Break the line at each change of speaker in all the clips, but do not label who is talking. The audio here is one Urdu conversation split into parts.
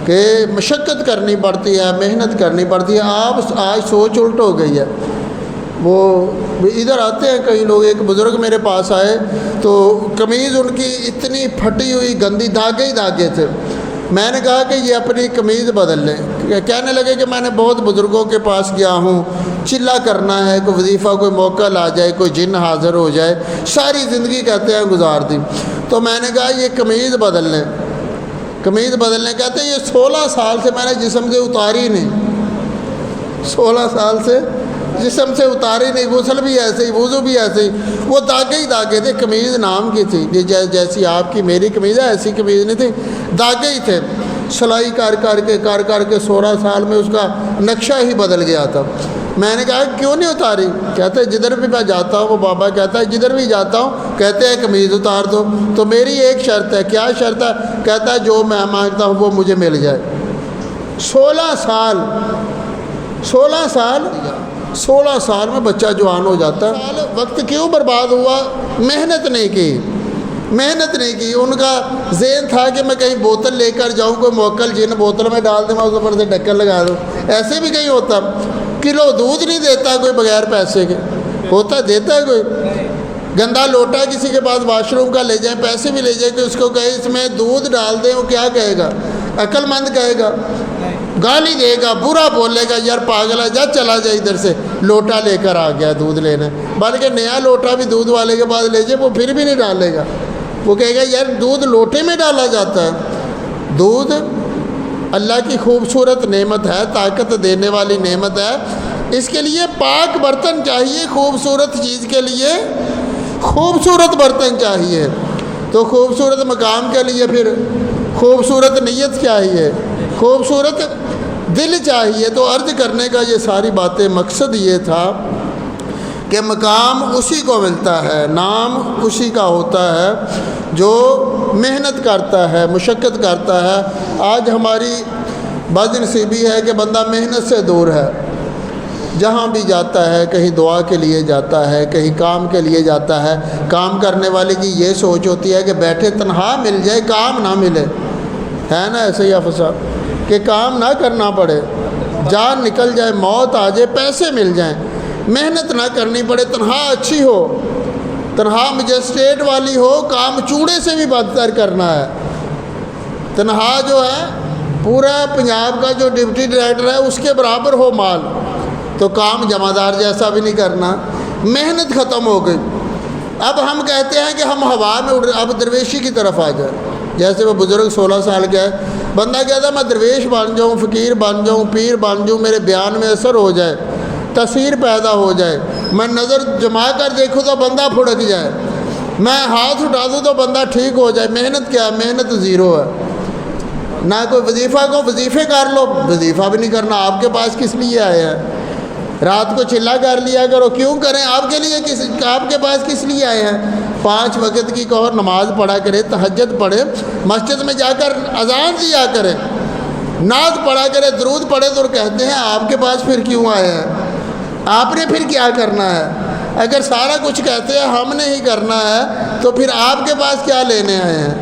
کہ مشقت کرنی پڑتی ہے، محنت کرنی پڑتی ہے۔ آپ آج سوچ الٹ ہو گئی ہے۔ وہ ادھر آتے ہیں کئی لوگ، ایک بزرگ میرے پاس آئے تو قمیض ان کی اتنی پھٹی ہوئی گندی، داغے ہی داغے تھے۔ میں نے کہا کہ یہ اپنی قمیض بدل لیں۔ کہنے لگے کہ میں نے بہت بزرگوں کے پاس گیا ہوں، چلا کرنا ہے، کوئی وظیفہ کوئی موقع آ جائے، کوئی جن حاضر ہو جائے، ساری زندگی کہتے ہیں گزار دی۔ تو میں نے کہا یہ قمیض بدل لیں۔ قمیض بدلنے کہتے ہیں یہ 16 سال سے میں نے جسم سے اتاری نہیں، 16 سال سے جسم سے اتاری نہیں، غسل بھی ایسے ہی، وضو بھی ایسے ہی، وہ داغے ہی داغے تھے۔ قمیض نام کی تھی، جیسی آپ کی میری قمیض ہے ایسی قمیض نہیں تھی، داغے ہی تھے۔ سلائی کر کر کے 16 سال میں اس کا نقشہ ہی بدل گیا تھا۔ میں نے کہا کیوں نہیں اتاری؟ کہتے ہیں جدھر بھی میں جاتا ہوں، وہ بابا کہتا ہے جدھر بھی جاتا ہوں کہتے ہیں قمیض اتار دو۔ تو میری ایک شرط ہے۔ کیا شرط ہے؟ کہتا ہے جو میں مانگتا ہوں وہ مجھے مل جائے۔ 16 سال میں بچہ جوان ہو جاتا ہے۔ وقت کیوں برباد ہوا؟ محنت نہیں کی۔ ان کا ذہن تھا کہ میں کہیں بوتل لے کر جاؤں، کوئی موکل جن بوتل میں ڈال دیں، میں اس اوپر سے ڈھکن لگا دوں، ایسے بھی کہیں ہوتا۔ کلو دودھ نہیں دیتا کوئی بغیر پیسے کے، ہوتا دیتا ہے کوئی؟ گندا لوٹا کسی کے پاس واش روم کا لے جائیں، پیسے بھی لے جائیں کہ اس کو کہے اس میں دودھ ڈال دیں، وہ کیا کہے گا؟ عقل مند کہے گا؟ گالی دے گا، برا بولے گا، یار پاگل ہے، جا چلا جائے ادھر سے، لوٹا لے کر آ گیا دودھ لینے۔ بلکہ نیا لوٹا بھی دودھ والے کے پاس لے جائے وہ پھر بھی نہیں ڈالے گا، وہ کہے گا یار دودھ لوٹے میں ڈالا جاتا ہے۔ دودھ اللہ کی خوبصورت نعمت ہے، طاقت دینے والی نعمت ہے۔ اس کے لیے پاک برتن چاہیے، خوبصورت چیز کے لیے خوبصورت برتن چاہیے۔ تو خوبصورت مقام کے لیے پھر خوبصورت نیت چاہیے، خوبصورت دل چاہیے۔ تو عرض کرنے کا یہ ساری باتیں مقصد یہ تھا کہ مقام اسی کو ملتا ہے، نام اسی کا ہوتا ہے جو محنت کرتا ہے، مشقت کرتا ہے۔ آج ہماری بد نصیبی ہے کہ بندہ محنت سے دور ہے، جہاں بھی جاتا ہے کہیں دعا کے لیے جاتا ہے، کہیں کام کے لیے جاتا ہے، کام کرنے والے کی یہ سوچ ہوتی ہے کہ بیٹھے تنہا مل جائے، کام نہ ملے، ہے نا ایسے ہی افسر کہ کام نہ کرنا پڑے، جان نکل جائے، موت آ جائے، پیسے مل جائیں، محنت نہ کرنی پڑے، تنہا اچھی ہو، تنہا مجسٹریٹ والی ہو، کام چوڑے سے بھی بدتر کرنا ہے۔ تنہا جو ہے پورا پنجاب کا جو ڈپٹی ڈائریکٹر ہے اس کے برابر ہو مال، تو کام جمع دار جیسا بھی نہیں کرنا۔ محنت ختم ہو گئی۔ اب ہم کہتے ہیں کہ ہم ہوا میں اڑ، اب درویشی کی طرف آ جائے۔ جیسے وہ بزرگ 16 سال کا ہے، بندہ کہتا ہے میں درویش بن جاؤں، فقیر بن جاؤں، پیر بن جاؤں، میرے بیان میں اثر ہو جائے، تصویر پیدا ہو جائے، میں نظر جما کر دیکھوں تو بندہ پھڑک جائے، میں ہاتھ اٹھا دوں تو بندہ ٹھیک ہو جائے۔ محنت کیا ہے؟ محنت زیرو ہے۔ نہ کوئی وظیفہ کو وظیفے کر لو، وظیفہ بھی نہیں کرنا، آپ کے پاس کس لیے آئے ہیں؟ رات کو چلا کر لیا کرو، کیوں کریں؟ آپ کے لیے آپ کے پاس کس لیے آئے ہیں؟ 5 وقت کی کہو نماز پڑھا کرے، تہجد پڑھے، مسجد میں جا کر اذان دیا کرے، نعت پڑھا کرے، درود پڑھے، تو کہتے ہیں آپ کے پاس پھر کیوں آئے ہیں؟ آپ نے پھر کیا کرنا ہے؟ اگر سارا کچھ کہتے ہیں ہم نے ہی کرنا ہے تو پھر آپ کے پاس کیا لینے آئے ہیں؟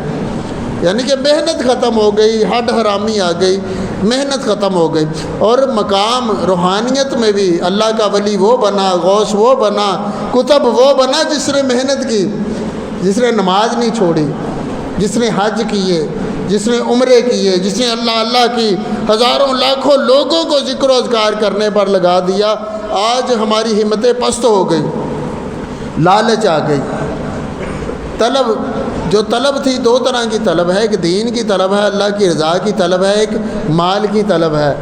یعنی کہ محنت ختم ہو گئی، ہڈ حرامی آ گئی، محنت ختم ہو گئی۔ اور مقام روحانیت میں بھی اللہ کا ولی وہ بنا، غوث وہ بنا، کتب وہ بنا جس نے محنت کی، جس نے نماز نہیں چھوڑی، جس نے حج کیے، جس نے عمرے کیے، جس نے اللہ اللہ کی، ہزاروں لاکھوں لوگوں کو ذکر و اذکار کرنے پر لگا دیا۔ آج ہماری ہمتیں پست ہو گئی، لالچ آ گئی۔ طلب، جو طلب تھی 2 طرح کی طلب ہے، ایک دین کی طلب ہے، اللہ کی رضا کی طلب ہے، ایک مال کی طلب ہے۔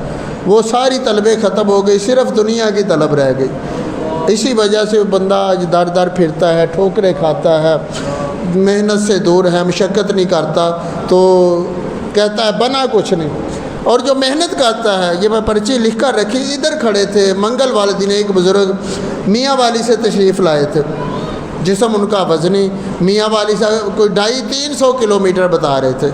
وہ ساری طلبیں ختم ہو گئی، صرف دنیا کی طلب رہ گئی۔ اسی وجہ سے بندہ آج در در پھرتا ہے، ٹھوکریں کھاتا ہے، محنت سے دور ہے، مشقت نہیں کرتا، تو کہتا ہے بنا کچھ نہیں۔ اور جو محنت کرتا ہے، یہ میں پرچی لکھ کر رکھی، ادھر کھڑے تھے منگل والے دن ایک بزرگ میاں والی سے تشریف لائے تھے، جسم ان کا وزنی، میاں والی صاحب کوئی 250-300 کلومیٹر بتا رہے تھے،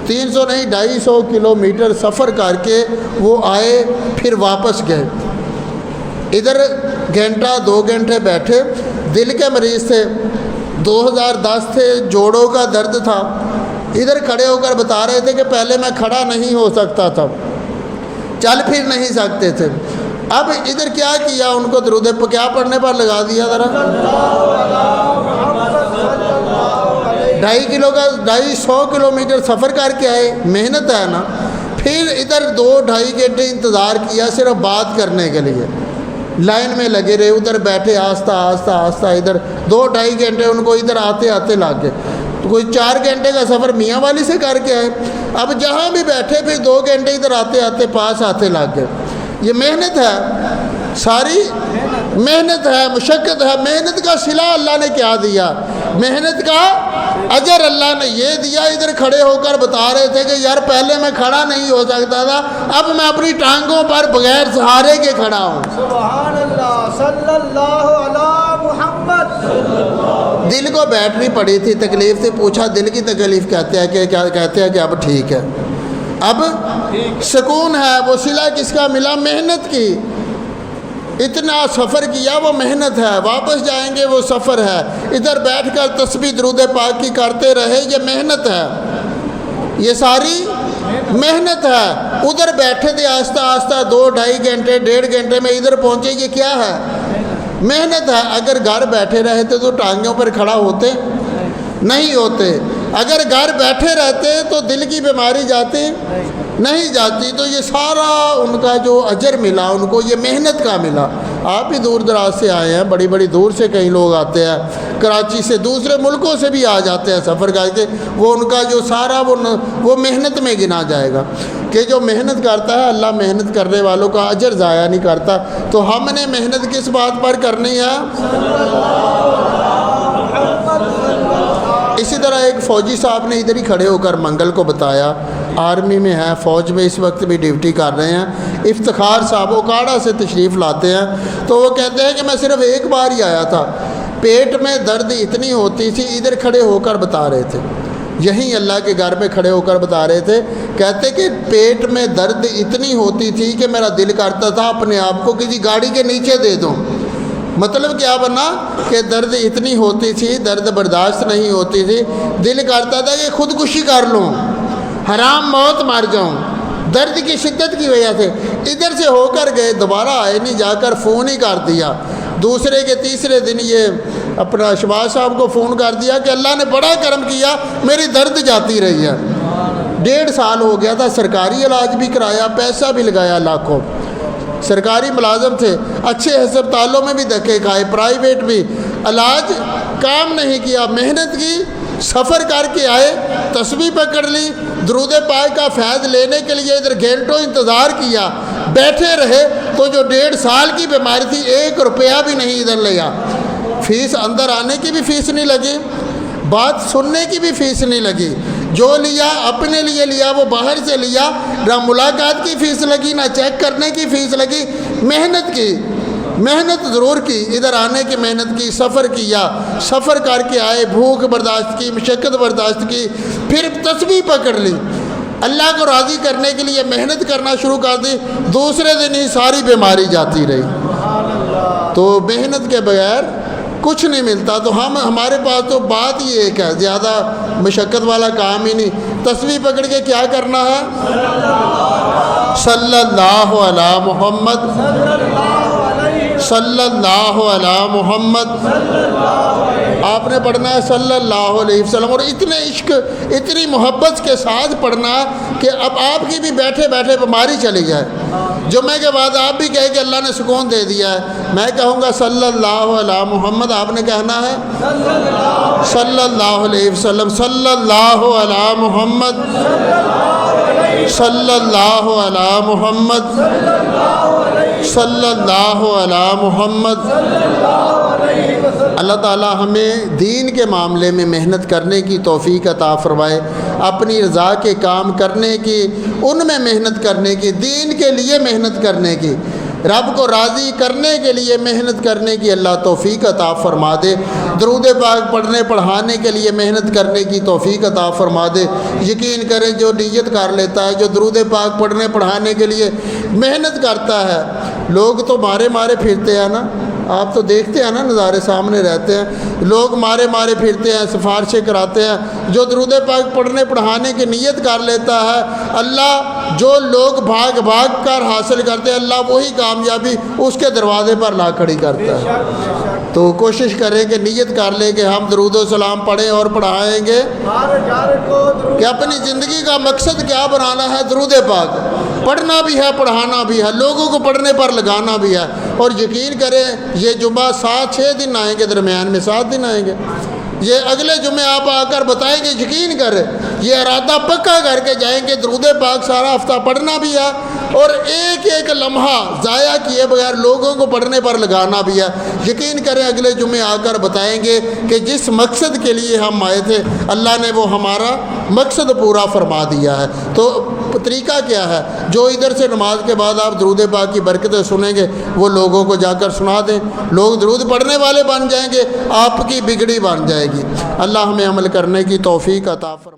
300 نہیں 250 کلومیٹر سفر کر کے وہ آئے، پھر واپس گئے۔ ادھر گھنٹہ 2 گھنٹے بیٹھے، دل کے مریض تھے، 2010 تھے، جوڑوں کا درد تھا، ادھر کھڑے ہو کر بتا رہے تھے کہ پہلے میں کھڑا نہیں ہو سکتا تھا، چل پھر نہیں سکتے تھے، اب ادھر کیا کیا، ان کو درود کیا پڑھنے پر لگا دیا ذرا، 250 کلومیٹر سفر کر کے آئے، محنت ہے نا، پھر ادھر 2-2.5 گھنٹے انتظار کیا صرف بات کرنے کے لیے، لائن میں لگے رہے، ادھر بیٹھے آہستہ آہستہ آہستہ، ادھر 2-2.5 گھنٹے ان کو ادھر آتے آتے لگ گئے، تو کوئی 4 گھنٹے کا سفر میاں والی سے کر کے آئے، اب جہاں بھی بیٹھے پھر 2 گھنٹے ادھر آتے آتے پاس آتے لگ گئے۔ یہ محنت ہے، ساری محنت ہے، مشقت ہے، محنت کا صلہ اللہ نے کیا دیا، محنت کا اجر اللہ نے یہ دیا۔ ادھر کھڑے ہو کر بتا رہے تھے کہ یار پہلے میں کھڑا نہیں ہو سکتا تھا، اب میں اپنی ٹانگوں پر بغیر سہارے کے کھڑا ہوں۔
سبحان اللہ، صلی اللہ علی محمد۔
دل کو بیٹری پڑی تھی، تکلیف سے پوچھا دل کی تکلیف کہتے ہیں کہ کیا کہتے ہیں کہ اب ٹھیک ہے، اب سکون ہے۔ وہ صلہ کس کا ملا؟ محنت کی، اتنا سفر کیا وہ محنت ہے، واپس جائیں گے وہ سفر ہے، ادھر بیٹھ کر تسبیح درود پاک کی کرتے رہے یہ محنت ہے، یہ ساری محنت ہے۔ ادھر بیٹھے تھے آہستہ آہستہ 2-2.5 گھنٹے 1.5 گھنٹے میں ادھر پہنچے، یہ کیا ہے؟ محنت ہے۔ اگر گھر بیٹھے رہتے تو ٹانگوں پر کھڑا ہوتے نہیں ہوتے، اگر گھر بیٹھے رہتے تو دل کی بیماری جاتی نہیں جاتی۔ تو یہ سارا ان کا جو اجر ملا ان کو یہ محنت کا ملا۔ آپ بھی دور دراز سے آئے ہیں، بڑی بڑی دور سے کئی لوگ آتے ہیں، کراچی سے دوسرے ملکوں سے بھی آ جاتے ہیں سفر کر کے، وہ ان کا جو سارا وہ محنت میں گنا جائے گا کہ جو محنت کرتا ہے اللہ محنت کرنے والوں کا اجر ضائع نہیں کرتا۔ تو ہم نے محنت کس بات پر کرنی ہے؟ اسی طرح ایک فوجی صاحب نے ادھر ہی کھڑے ہو کر منگل کو بتایا، آرمی میں ہیں، فوج میں اس وقت بھی ڈیوٹی کر رہے ہیں، افتخار صاحب اوکاڑا سے تشریف لاتے ہیں، تو وہ کہتے ہیں کہ میں صرف ایک بار ہی آیا تھا، پیٹ میں درد اتنی ہوتی تھی، ادھر کھڑے ہو کر بتا رہے تھے، یہیں اللہ کے گھر میں کھڑے ہو کر بتا رہے تھے، کہتے کہ پیٹ میں درد اتنی ہوتی تھی کہ میرا دل کرتا تھا اپنے آپ کو کسی گاڑی کے نیچے دے دوں۔ مطلب کیا بنا کہ درد اتنی ہوتی تھی، درد برداشت نہیں ہوتی تھی، دل کرتا تھا کہ خودکشی کر لوں، حرام موت مر جاؤں، درد کی شدت کی وجہ سے۔ ادھر سے ہو کر گئے، دوبارہ آئے نہیں، جا کر فون ہی کر دیا، دوسرے کے تیسرے دن یہ اپنا شباز صاحب کو فون کر دیا کہ اللہ نے بڑا کرم کیا، میری درد جاتی رہی ہے، 1.5 سال ہو گیا تھا، سرکاری علاج بھی کرایا، پیسہ بھی لگایا لاکھوں، سرکاری ملازم تھے، اچھے ہسپتالوں میں بھی دھکے کھائے، پرائیویٹ بھی، علاج کام نہیں کیا، محنت کی، سفر کر کے آئے، تسبیح پکڑ لی، درود پاک کا فیض لینے کے لیے ادھر گھنٹوں انتظار کیا، بیٹھے رہے، تو جو 1.5 سال کی بیماری تھی 1 روپیہ بھی نہیں ادھر لیا، فیس اندر آنے کی بھی فیس نہیں لگی، بات سننے کی بھی فیس نہیں لگی، جو لیا اپنے لیے لیا، وہ باہر سے لیا، نہ ملاقات کی فیس لگی، نہ چیک کرنے کی فیس لگی، محنت کی، محنت ضرور کی، ادھر آنے کی محنت کی، سفر کیا، سفر کر کے آئے، بھوک برداشت کی، مشقت برداشت کی، پھر تسبیح پکڑ لی، اللہ کو راضی کرنے کے لیے محنت کرنا شروع کر دی، دوسرے دن ہی ساری بیماری جاتی رہی۔ تو محنت کے بغیر کچھ نہیں ملتا۔ تو ہمارے پاس تو بات ہی ایک ہے، زیادہ مشقت والا کام ہی نہیں، تسبیح پکڑ کے کیا کرنا ہے؟ صلی اللہ علی محمد، صلی اللہ علی محمد، آپ نے پڑھنا ہے صلی اللہ علیہ وسلم، اور اتنے عشق اتنی محبت کے ساتھ پڑھنا کہ اب آپ کی بھی بیٹھے بیٹھے بیماری چلی جائے، جمعے کے بعد آپ بھی کہے کہ اللہ نے سکون دے دیا ہے، میں کہوں گا صلی اللہ علی محمد، آپ نے کہنا ہے صلی اللہ علیہ وسلم، صلی اللہ علی محمد، صلی اللہ علی محمد، صلی اللہ علی محمد۔ اللہ تعالی ہمیں دین کے معاملے میں محنت کرنے کی توفیق عطا فرمائے، اپنی رضا کے کام کرنے کی، ان میں محنت کرنے کی، دین کے لیے محنت کرنے کی، رب کو راضی کرنے کے لیے محنت کرنے کی اللہ توفیق عطا فرما دے، درود پاک پڑھنے پڑھانے کے لیے محنت کرنے کی توفیق عطا فرما دے۔ یقین کریں جو نیت کر لیتا ہے، جو درود پاک پڑھنے پڑھانے کے لیے محنت کرتا ہے، لوگ تو مارے مارے پھرتے ہیں نا، آپ تو دیکھتے ہیں نا، نظارے سامنے رہتے ہیں، لوگ مارے مارے پھرتے ہیں، سفارشیں کراتے ہیں۔ جو درود پاک پڑھنے پڑھانے کی نیت کر لیتا ہے، اللہ جو لوگ بھاگ بھاگ کر حاصل کرتے ہیں، اللہ وہی کامیابی اس کے دروازے پر لا کھڑی کرتا ہے۔ تو کوشش کریں کہ نیت کر لیں کہ ہم درود و سلام پڑھیں اور پڑھائیں گے،
ہر گھر کو درود
کہ اپنی زندگی کا مقصد کیا بنانا ہے، درود پاک پڑھنا بھی ہے، پڑھانا بھی ہے، لوگوں کو پڑھنے پر لگانا بھی ہے۔ اور یقین کریں یہ جمعہ 7-6 دن آئیں گے، درمیان میں 7 دن آئیں گے، یہ اگلے جمعے آپ آ کر بتائیں گے، یقین کریں یہ ارادہ پکا کر کے جائیں گے، درود پاک سارا ہفتہ پڑھنا بھی ہے اور ایک ایک لمحہ ضائع کیے بغیر لوگوں کو پڑھنے پر لگانا بھی ہے۔ یقین کریں اگلے جمعے آ کر بتائیں گے کہ جس مقصد کے لیے ہم آئے تھے، اللہ نے وہ ہمارا مقصد پورا فرما دیا ہے۔ تو طریقہ کیا ہے؟ جو ادھر سے نماز کے بعد آپ درود پاک کی برکتیں سنیں گے، وہ لوگوں کو جا کر سنا دیں، لوگ درود پڑھنے والے بن جائیں گے، آپ کی بگڑی بن جائے گی۔ اللہ ہمیں عمل کرنے کی توفیق عطا فرمائے۔